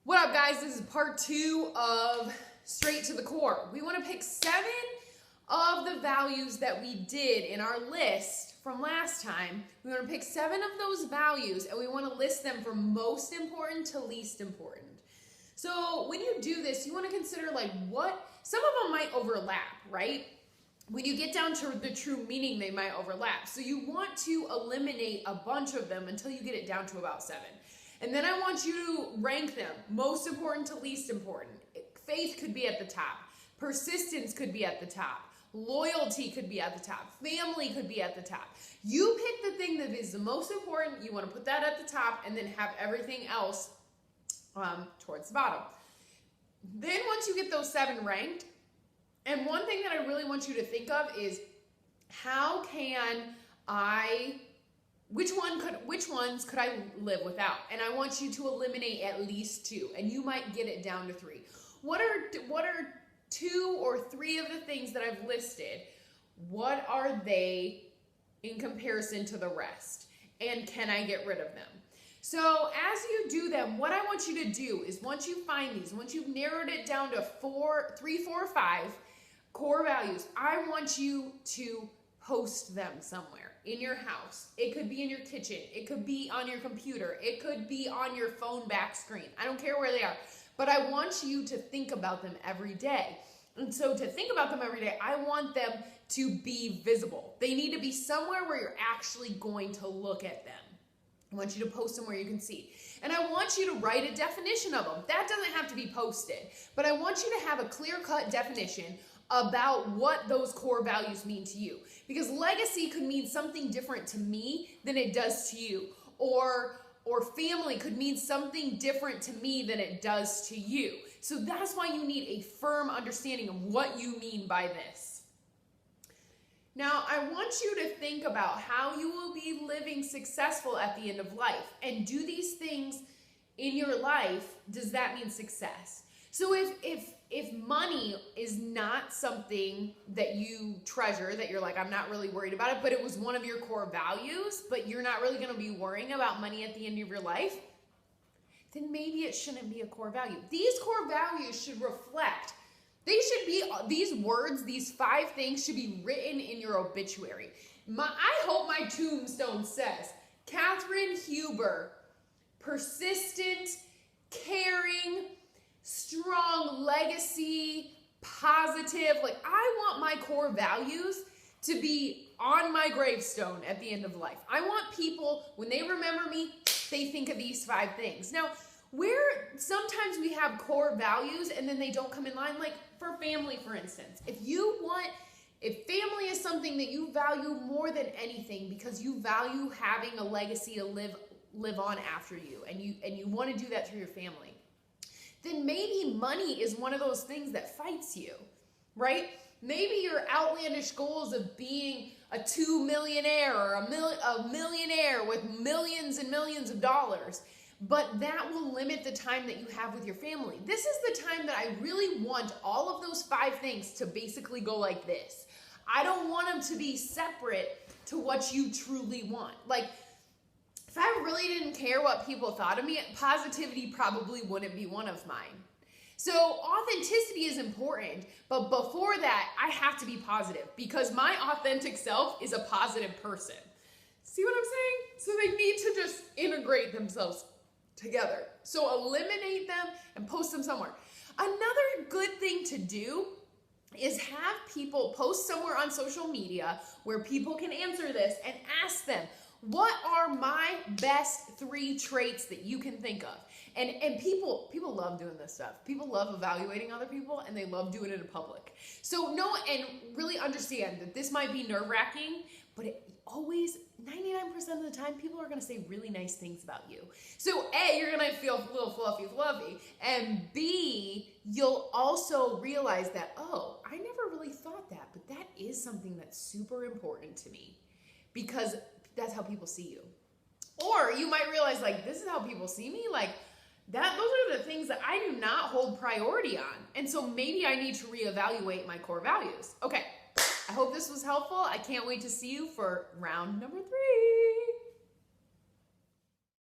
What up, guys? This is part 2 of Straight to the Core. We want to pick 7 of the values that we did in our list from last time. We want to pick 7 of those values and we want to list them from most important to least important. So when you do this, you want to consider some of them might overlap, right? When you get down to the true meaning, they might overlap. So you want to eliminate a bunch of them until you get it down to about 7. And then I want you to rank them, most important to least important. Faith could be at the top. Persistence could be at the top. Loyalty could be at the top. Family could be at the top. You pick the thing that is the most important. You want to put that at the top and then have everything else towards the bottom. Then once you get those 7 ranked, and one thing that I really want you to think of is how can which ones could I live without? And I want you to eliminate at least 2, and you might get it down to 3. What are 2 or 3 of the things that I've listed? What are they in comparison to the rest? And can I get rid of them? So as you do them, what I want you to do is once you find these, once you've narrowed it down to 3, 4, 5 core values, I want you to post them somewhere in your house. It could be in your kitchen. It could be on your computer. It could be on your phone back screen. I don't care where they are, but I want you to think about them every day. And so to think about them every day, I want them to be visible. They need to be somewhere where you're actually going to look at them. I want you to post them where you can see. And I want you to write a definition of them. That doesn't have to be posted, but I want you to have a clear-cut definition about what those core values mean to you. Because legacy could mean something different to me than it does to you. Or family could mean something different to me than it does to you. So that's why you need a firm understanding of what you mean by this. Now, I want you to think about how you will be living successful at the end of life. And do these things in your life, does that mean success? So if money is not something that you treasure, that you're like, I'm not really worried about it, but it was one of your core values, but you're not really going to be worrying about money at the end of your life, then maybe it shouldn't be a core value. These core values should reflect, these words, these 5 things should be written in your obituary. I hope my tombstone says, Kathryn Huber, persistent, caring, strong, legacy, positive. I want my core values to be on my gravestone at the end of life. I want people, when they remember me, they think of these 5 things. Now, where sometimes we have core values and then they don't come in line, like for family, for instance. If family is something that you value more than anything because you value having a legacy to live on after you, and you want to do that through your family, then maybe money is one of those things that fights you, right? Maybe your outlandish goals of being a 2 millionaire or a millionaire with millions and millions of dollars, but that will limit the time that you have with your family. This is the time that I really want all of those 5 things to basically go like this. I don't want them to be separate to what you truly want. If I really didn't care what people thought of me, positivity probably wouldn't be one of mine. So authenticity is important, but before that, I have to be positive because my authentic self is a positive person. See what I'm saying? So they need to just integrate themselves together. So eliminate them and post them somewhere. Another good thing to do is have people post somewhere on social media where people can answer this and ask them, what are my best 3 traits that you can think of? And people love doing this stuff. People love evaluating other people and they love doing it in public. So and really understand that this might be nerve-wracking, but always, 99% of the time, people are going to say really nice things about you. So A, you're going to feel a little fluffy, and B, you'll also realize that, oh, I never really thought that, but that is something that's super important to me because that's how people see you. Or you might realize, this is how people see me, those are the things that I do not hold priority on. And so maybe I need to reevaluate my core values. Okay, I hope this was helpful. I can't wait to see you for round number 3.